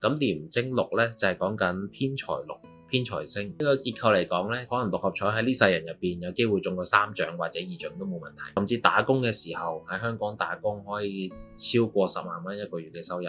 咁廉貞祿咧就係講緊偏財祿、偏財星。呢個結構嚟講咧，可能六合彩喺呢世人入邊有機會中個3獎或者2獎都冇問題，甚至打工嘅時候喺香港打工可以超過10萬蚊一個月嘅收入。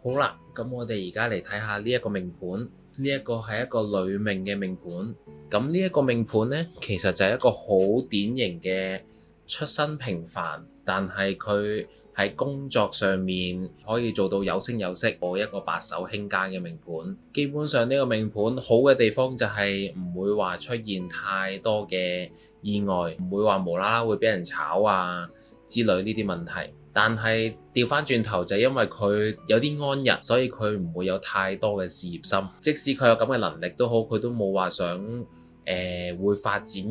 好啦，咁我哋而家嚟睇下呢一個命盤，呢一個係一個女命嘅命盤。咁呢一個命盤呢，其實就係一個好典型嘅出身平凡，但係佢喺工作上面可以做到有聲有色，一個白手興家嘅命盤。基本上呢個命盤好嘅地方就係唔會話出現太多嘅意外，唔會話無啦啦會俾人炒啊之類呢啲問題。但係調翻轉頭就係因為佢有啲安逸，所以佢唔會有太多嘅事業心。即使佢有咁嘅能力都好，佢都冇話想會發展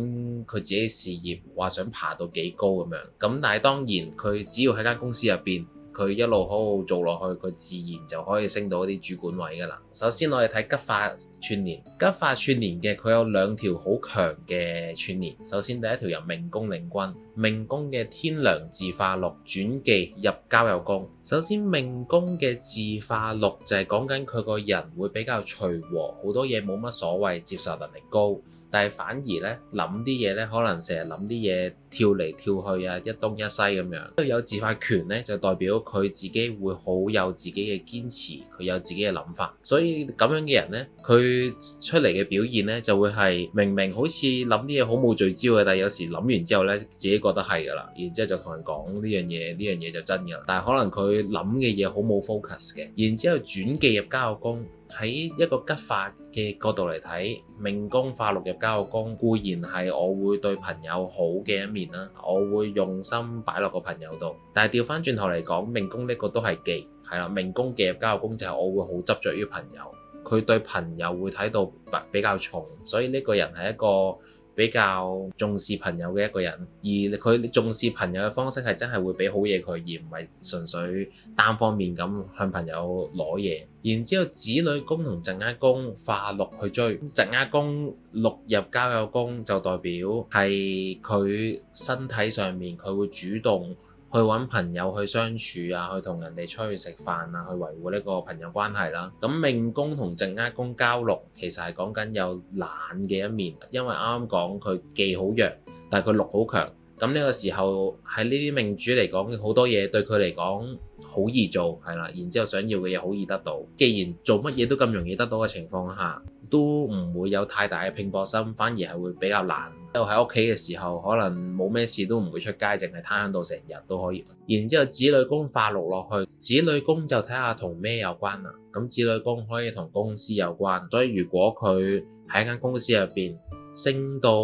佢自己嘅事業，話想爬到幾高咁樣。咁但係當然佢只要喺間公司入邊，佢一路好好做落去，佢自然就可以升到一啲主管位㗎啦。首先我哋睇吉化串連，吉化串連嘅佢有2條好強嘅串連。首先第一條由命宮領軍，命宮嘅天梁自化祿轉忌入交友宮。首先命宮嘅自化祿就係講緊佢個人會比較隨和，好多嘢冇乜所謂，接受能力高。但係反而咧諗啲嘢咧，可能成日諗啲嘢跳嚟跳去啊，一東一西咁樣。有自化權咧，就代表佢自己會好有自己嘅堅持，佢有自己嘅諗法。所以咁樣嘅人咧，佢出嚟嘅表現咧，就會係明明好似諗啲嘢好冇聚焦嘅，但係有時諗完之後咧，自己覺得係㗎啦，然之後就同人講呢樣嘢，呢樣嘢就真㗎啦。但係可能佢諗嘅嘢好冇 focus 嘅，然之後轉忌入交友宮。喺一個吉化嘅角度嚟睇，命宮化祿入交友宮固然係我會對朋友好嘅一面啦，我會用心擺落個朋友度。但係調翻轉頭嚟講，命宮呢個都係忌，係啦，命宮忌入交友宮就係我會好執着於朋友，佢對朋友會睇到比較重，所以呢個人係一個比較重視朋友嘅一個人，而佢重視朋友嘅方式係真係會俾好嘢佢，而唔係純粹單方面咁向朋友攞嘢。然之後子女宮同疾厄宮化祿去追，疾厄宮祿入交友宮就代表係佢身體上面佢會主動去揾朋友去相處啊，去同人哋出去食飯啊，去維護呢個朋友關係啦。咁命宮同疾厄宮交祿其實係講緊有懶嘅一面，因為啱啱講佢忌好弱，但係佢祿好強。咁呢個時候喺呢啲命主嚟講，好多嘢對佢嚟講好易做，係啦。然之後想要嘅嘢好易得到。既然做乜嘢都咁容易得到嘅情況下，都唔會有太大嘅拼搏心，反而係會比較懶。喺屋企嘅時候，可能冇咩事都唔會出街，淨係攤喺度成日都可以。然之後子女宮化祿落去，子女宮就睇下同咩有關啦。咁子女宮可以同公司有關，所以如果佢喺間公司入邊升到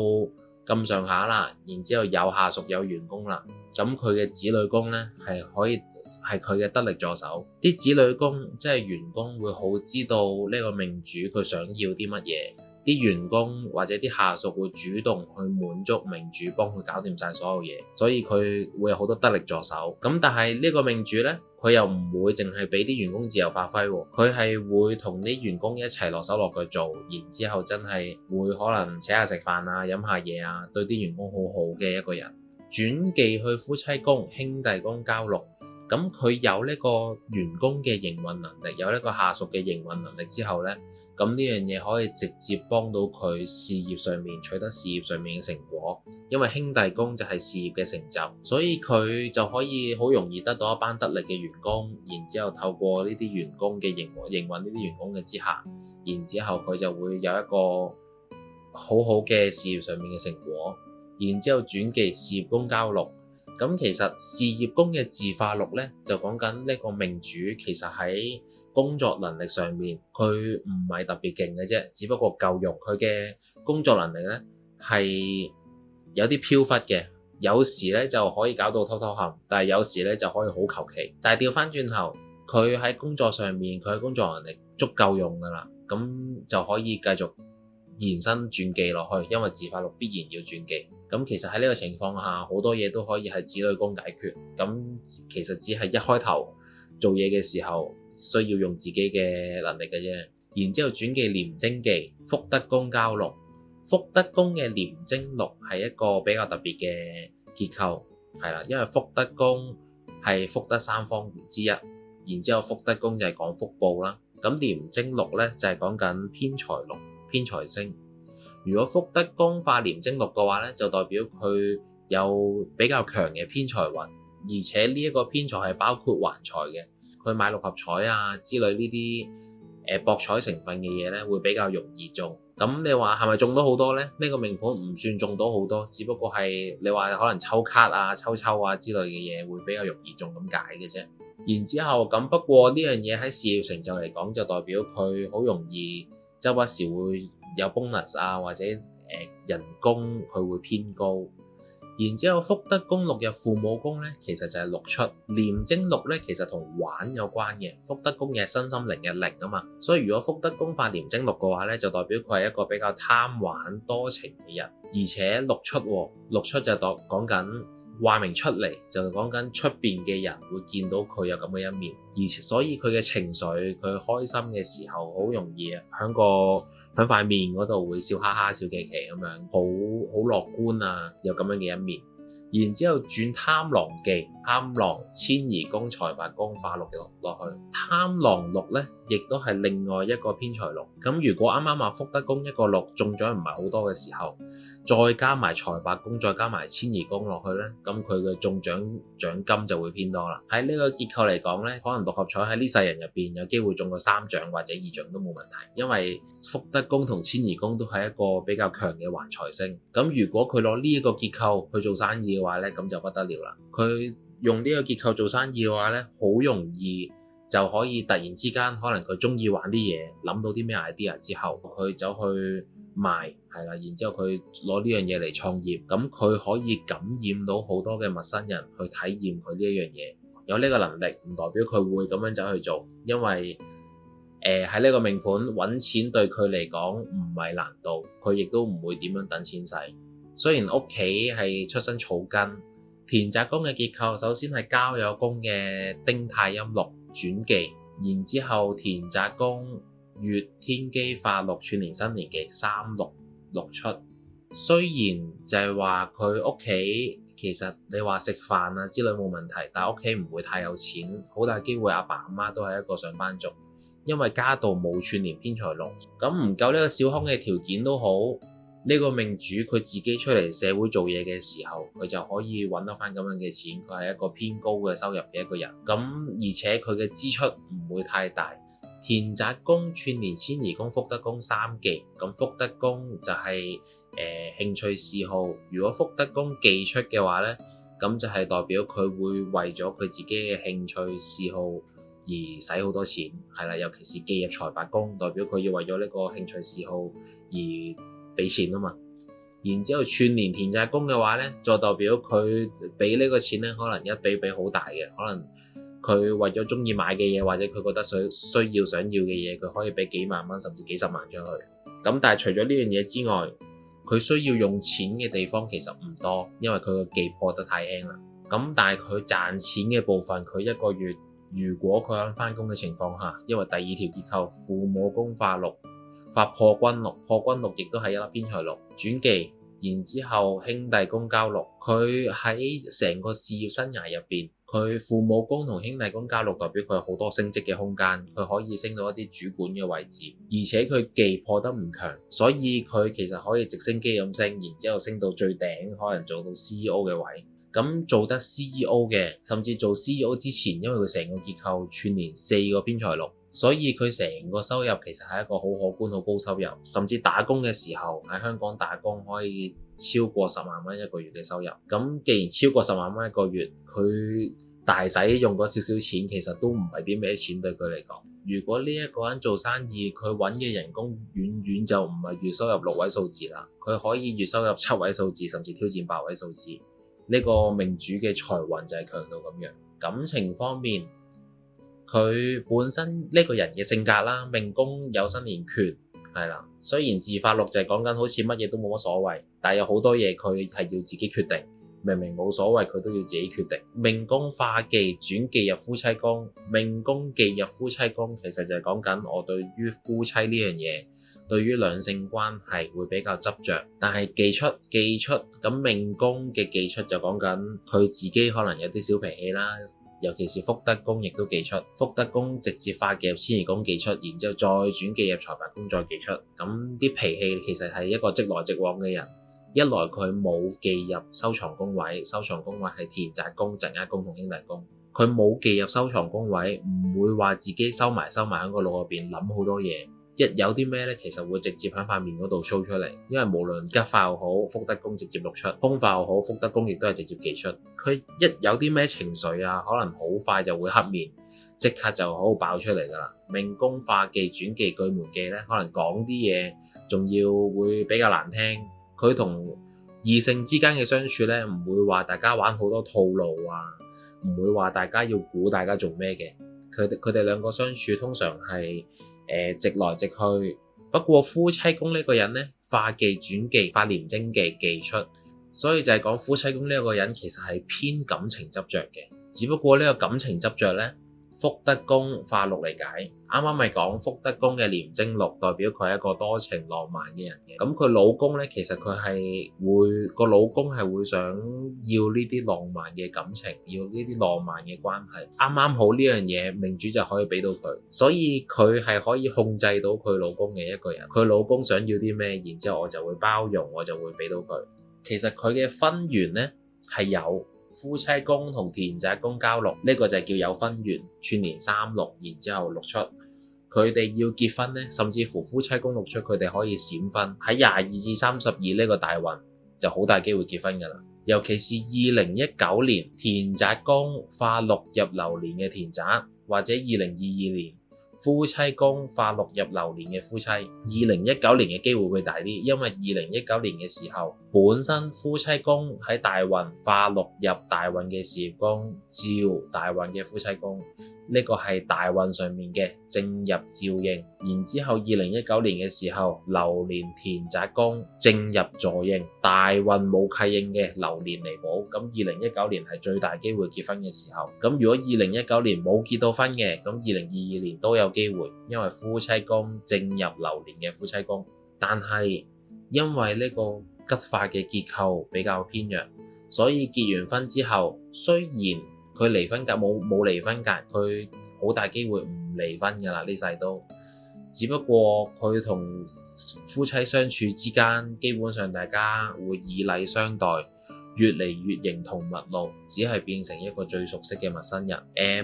咁上下啦，然之後有下屬有員工啦，咁佢嘅子女宮呢係可以係佢嘅得力助手。啲子女宮即係員工會好知道呢個命主佢想要啲乜嘢，啲員工或者啲下屬會主動去滿足命主，幫佢搞掂晒所有嘢，所以佢會有好多得力助手。咁但係呢個命主呢，佢又唔會淨係俾啲員工自由發揮，佢係會同啲員工一齊落手落腳做，然之後真係會可能請下食飯啊、飲下嘢啊，對啲員工好好嘅一個人。轉忌去夫妻宮、兄弟宮交祿。咁佢有呢個員工嘅營運能力，有呢個下屬嘅營運能力之後呢，咁呢樣嘢可以直接幫到佢事業上面取得事業上面嘅成果，因為兄弟宮就係事業嘅成就，所以佢就可以好容易得到一班得力嘅員工，然之後透過呢啲員工嘅營運呢啲員工嘅之下，然之後佢就會有一個好好嘅事業上面嘅成果，然之後轉忌事業宮交祿。咁其實事業宮嘅自化祿呢，就講緊呢個命主其實喺工作能力上面佢唔係特別勁嘅啫，只不過夠用。佢嘅工作能力呢係有啲飄忽嘅，有時呢就可以搞到偷偷冚，但係有時呢就可以好求其。但係調翻轉頭，佢喺工作上面佢嘅工作能力足夠用㗎啦，咁就可以繼續延伸轉忌落去，因為自化祿必然要轉忌。咁其實喺呢個情況下，好多嘢都可以係子女宮解決。咁其實只係一開頭做嘢嘅時候，需要用自己嘅能力嘅啫。然之後轉忌廉貞忌，福德宮交祿。福德宮嘅廉貞祿係一個比較特別嘅結構，係啦，因為福德宮係福德三方之一。然之後福德宮就係講福報啦。咁廉貞祿咧就係講緊偏財祿、偏財星。如果福德宮化廉貞祿嘅話咧，就代表佢有比較強嘅偏財運，而且呢一個偏財係包括橫財嘅。佢買六合彩啊之類呢啲博彩成分嘅嘢咧，會比較容易中。咁你話係咪中到好多呢？呢個命盤唔算中到好多，只不過係你話可能抽卡啊、抽啊之類嘅嘢會比較容易中咁解嘅啫。然之後咁不過呢樣嘢喺事業成就嚟講，就代表佢好容易周不時會有 bonus 啊，或者人工佢會偏高。然之後福德宮落入父母宮咧，其實就係六出。廉貞祿咧，其實同玩有關嘅。福德宮嘅身心靈嘅靈啊嘛，所以如果福德宮化廉貞祿嘅話咧，就代表佢係一個比較貪玩多情嘅人。而且六出就講緊話明出嚟，就講緊出邊嘅人會見到佢有咁嘅一面，而且所以佢嘅情緒，佢開心嘅時候好容易響塊面嗰度會笑哈哈、笑騎騎咁樣，好樂觀啊，有咁樣嘅一面。然之後轉貪狼忌，貪狼遷移宮、財帛宮化祿落去，貪狼祿咧，亦都係另外一個偏財祿。咁如果啱啱話福德宮一個祿中獎唔係好多嘅時候，再加埋財帛宮，再加埋遷移宮落去咧，咁佢嘅中獎獎金就會偏多啦。喺呢個結構嚟講咧，可能六合彩喺呢世人入邊有機會中個3獎或者2獎都冇問題，因為福德宮同遷移宮都係一個比較強嘅橫財星。咁如果佢攞呢一個結構去做生意嘅話咧，咁就不得了啦。佢用呢個結構做生意嘅話咧，好容易就可以突然之間，可能佢中意玩啲嘢，諗到啲咩 idea 之後，佢走去賣，係啦，然之後佢攞呢樣嘢嚟創業，咁佢可以感染到好多嘅陌生人去體驗佢呢一樣嘢。有呢個能力唔代表佢會咁樣走去做，因為喺呢個命盤揾錢對佢嚟講唔係難度，佢亦都唔會點樣等錢使。雖然屋企係出身草根，田宅宮嘅結構首先係交友宮嘅丁太陰祿轉忌，然之後田宅宮月天機化祿串連新年忌3祿六出。雖然就係話佢屋企其實你話食飯啊之類冇問題，但係屋企唔會太有錢，好大機會阿爸阿媽都係一個上班族，因為家道冇串連偏財祿，咁唔夠呢個小康嘅條件都好。呢個命主佢自己出嚟社會做嘢嘅時候，佢就可以揾得翻咁樣嘅錢。佢係一個偏高嘅收入嘅一個人，咁而且佢嘅支出唔會太大。田宅宮串連遷移宮福德宮3忌，咁福德宮就係興趣嗜好。如果福德宮忌出嘅話呢，咁就係代表佢會為咗佢自己嘅興趣嗜好而使好多錢，係啦，尤其是忌入財帛宮，代表佢要為咗呢個興趣嗜好而俾錢啊嘛。然之後串連田宅宮嘅話呢，就代表佢俾呢個錢呢，可能一俾好大嘅，可能佢為咗中意買嘅嘢，或者佢覺得需要想要嘅嘢，佢可以俾幾萬蚊甚至幾十萬出去。咁但係除咗呢樣嘢之外，佢需要用錢嘅地方其實唔多，因為佢個忌破得太輕啦。咁但係佢賺錢嘅部分，佢一個月如果佢喺返工嘅情況下，因為第二條結構父母宮化祿發破軍祿，破軍祿亦都係一粒偏財祿轉忌，然之後兄弟宮交祿，佢喺成個事業生涯入邊，佢父母宮同兄弟宮交祿代表佢有好多升職嘅空間，佢可以升到一啲主管嘅位置，而且佢忌破得唔強，所以佢其實可以直升機咁升，然之後升到最頂，可能做到 CEO 嘅位。咁做得 CEO 嘅，甚至做 CEO 之前，因為佢成個結構串連4個偏財祿，所以佢成個收入其實係一個好可觀、好高收入，甚至打工嘅時候喺香港打工可以超過10萬蚊一個月嘅收入。咁既然超過10萬蚊一個月，佢大使用嗰少少錢，其實都唔係啲咩錢對佢嚟講。如果呢一個人做生意，佢揾嘅人工遠遠就唔係月收入6位數字啦，佢可以月收入7位數字，甚至挑戰8位數字。呢個命主嘅財運就係強到咁樣。感情方面，佢本身呢個人嘅性格啦，命宮有新年權，係啦。雖然自發祿就係講緊好似乜嘢都冇乜所謂，但係有好多嘢佢係要自己決定。明明冇所謂，佢都要自己決定。命宮化忌轉忌入夫妻宮，命宮忌入夫妻宮，其實就係講緊我對於夫妻呢樣嘢，對於兩性關係會比較執着。但係忌出，咁命宮嘅忌出就講緊佢自己可能有啲小脾氣啦，尤其是福德宮亦都忌出，福德宮直接化忌入遷移宮忌出，然之後再轉忌入財帛宮再忌出。咁啲脾氣其實係一個直來直往嘅人，一來佢冇忌入收藏宮位，收藏宮位係田宅宮、疾厄宮同兄弟宮，佢冇忌入收藏宮位，唔會話自己收埋喺個腦入邊諗好多嘢。一有啲咩咧，其實會直接喺塊面嗰度 show 出嚟，因為無論吉化又好，福德宮直接錄出；凶化又好，福德宮亦都係直接忌出。佢一有啲咩情緒啊，可能好快就會黑面，即刻就好爆出嚟噶啦。命宮化忌轉忌巨門忌咧，可能講啲嘢仲要會比較難聽。佢同異性之間嘅相處咧，唔會話大家玩好多套路啊，唔會話大家要估大家做咩嘅。佢哋兩個相處通常係直來直去。不過夫妻宮呢個人呢，化忌轉忌，化廉貞忌忌出，所以就係講夫妻宮呢個人其實係偏感情執着嘅。只不過呢個感情執着呢，福德宮化祿嚟解。啱啱咪講福德宮嘅廉貞祿代表佢係一個多情浪漫嘅人嘅。咁佢老公呢，其實佢係個老公係會想要呢啲浪漫嘅感情，要呢啲浪漫嘅關係。啱啱好呢樣嘢命主就可以俾到佢，所以佢係可以控制到佢老公嘅一個人。佢老公想要啲咩，然之後我就會包容，我就會俾到佢。其實佢嘅婚緣呢係有。夫妻宮同田宅宮交祿，呢個就係叫有婚緣，串連3祿，然之後祿出。佢哋要結婚呢，甚至乎夫妻宮祿出，佢哋可以閃婚。喺22至32呢個大運就好大機會結婚㗎啦。尤其是2019年田宅宮化祿入流年嘅田宅，或者2022年夫妻宮化祿入流年嘅夫妻，2019年嘅機會會大啲，因為2019年嘅時候，本身夫妻宮喺大運化祿入大運嘅事業宮，照大運嘅夫妻宮，呢個係大運上面嘅正入照應。然之後2019年嘅時候，流年田宅宮正入助應，大運冇契應嘅流年嚟補。咁2019年係最大機會結婚嘅時候。咁如果2019年冇結到婚嘅，咁2022年都有機會，因為夫妻宮正入流年嘅夫妻宮。但係因為呢個吉化嘅結構比較偏弱，所以結完婚之後，雖然佢離婚格冇離婚格，佢好大機會唔離婚㗎啦，呢世都。只不過佢同夫妻相處之間，基本上大家會以禮相待，越嚟越形同陌路，只係變成一個最熟悉嘅陌生人。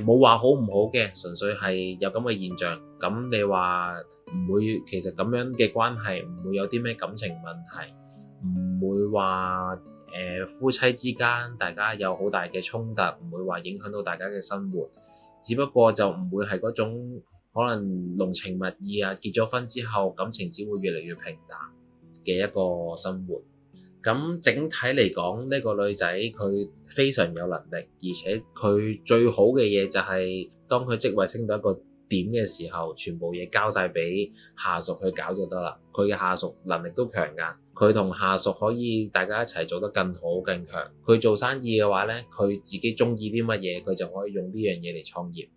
冇話好唔好嘅，純粹係有咁嘅現象。咁你話唔會，其實咁樣嘅關係唔會有啲咩感情問題，唔會話夫妻之間大家有好大嘅衝突，唔會話影響到大家嘅生活。只不過就唔會係嗰種可能濃情蜜意啊，結咗婚之後感情只會越嚟越平淡嘅一個生活。咁整體嚟講，呢個女仔佢非常有能力，而且佢最好嘅嘢就係當佢職位升到一個點嘅時候，全部嘢交晒俾下屬去搞就得啦。佢嘅下屬能力都強㗎，佢同下屬可以大家一齊做得更好更強。佢做生意嘅話呢，佢自己中意啲乜嘢，佢就可以用呢樣嘢嚟創業。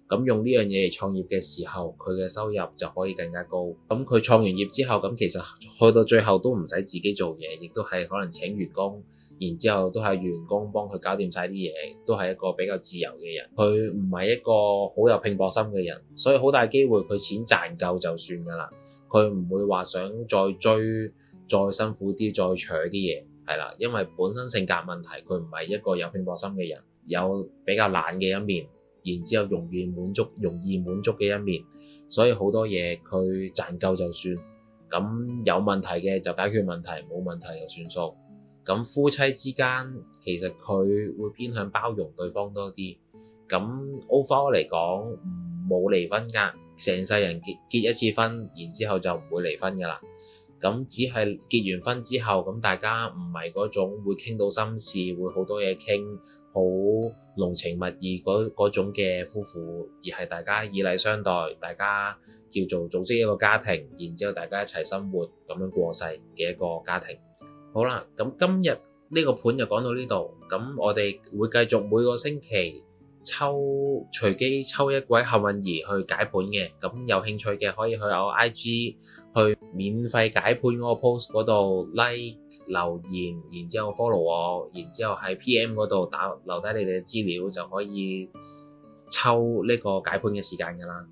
咁用呢樣嘢嚟創業嘅時候，佢嘅收入就可以更加高。咁佢創完業之後，咁其實去到最後都唔使自己做嘢，亦都係可能請員工，然之後都係員工幫佢搞掂晒啲嘢，都係一個比較自由嘅人。佢唔係一個好有拼搏心嘅人，所以好大機會佢錢賺夠就算㗎啦。佢唔會話想再追、再辛苦啲、再搶啲嘢，係啦，因為本身性格問題，佢唔係一個有拼搏心嘅人，有比較懶嘅一面。然之後容易滿足嘅一面，所以好多嘢佢賺夠就算。咁有問題嘅就解決問題，冇問題就算數。咁夫妻之間其實佢會偏向包容對方多啲。咁 overall 嚟講，冇離婚㗎，成世人結一次婚，然之後就唔會離婚㗎啦。咁只係結完婚之後，咁大家唔係嗰種會傾到心事，會好多嘢傾，好濃情蜜意嗰種嘅夫婦，而係大家以禮相待，大家叫做組織一個家庭，然之後大家一齊生活咁樣過世嘅一個家庭。好啦，咁今日呢個盤就講到呢度，咁我哋會繼續每個星期隨機抽一位幸運兒去解盤嘅。咁有興趣嘅可以去我 IG 去免費解盤嗰個 post 嗰度 like 留言，然之後 follow 我，然之後喺 PM 嗰度留低你哋嘅資料就可以抽呢個解盤嘅時間㗎啦。